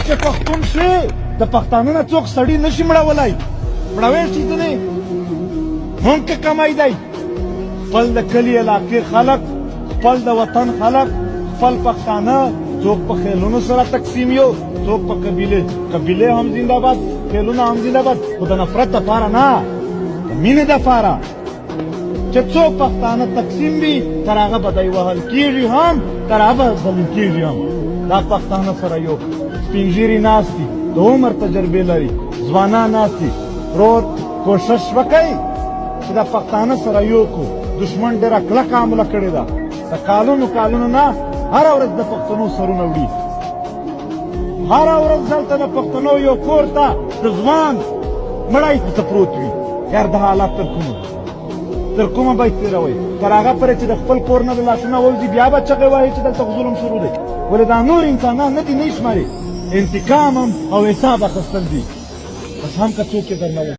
چې پښتون شي د پښتانه نه څوک سړي نشي مړولی مړوی شي ځینې هم که کمای دی خپل د کلي علاقې خلک خپل د وطن خلک خپل پښتانه څوک په خیلونو سره تقسیم یو څوک په قبیلې هم زنده‌باد خیلونه هم زنده‌باد خو د نفرت دپاره نه د مینې دپاره چې څوک پښتانه تقسیم وي تر هغه به دی وهل کېږي هم تر هغه به ظلم کېږي هم دا پښتانه سره یو سپین ږیري ناست دي د عمر تجربې لري ځوانان ناست دي ورور کوشش وکئ چې دا پښتانه سره یو کړو دشمن ډېره کلکه حمله کړې ده د کالونو نه هره ورځ د پښتنو سرونه وړي هره ورځ دلته د پښتنو یو کور ته د ځوان مړی ته پروت وي یار د حالات تر کومه به یې تېروئ تر هغه پورې چې د خپل کور نه د لاسونه ووځي بیا به چغې وهي چې دلته ظلم شروع دی ولې دا نور انسانان نه دي نه یې شماري انتقام هم او حساب اخیستل دي بس هم که څوک یې درنه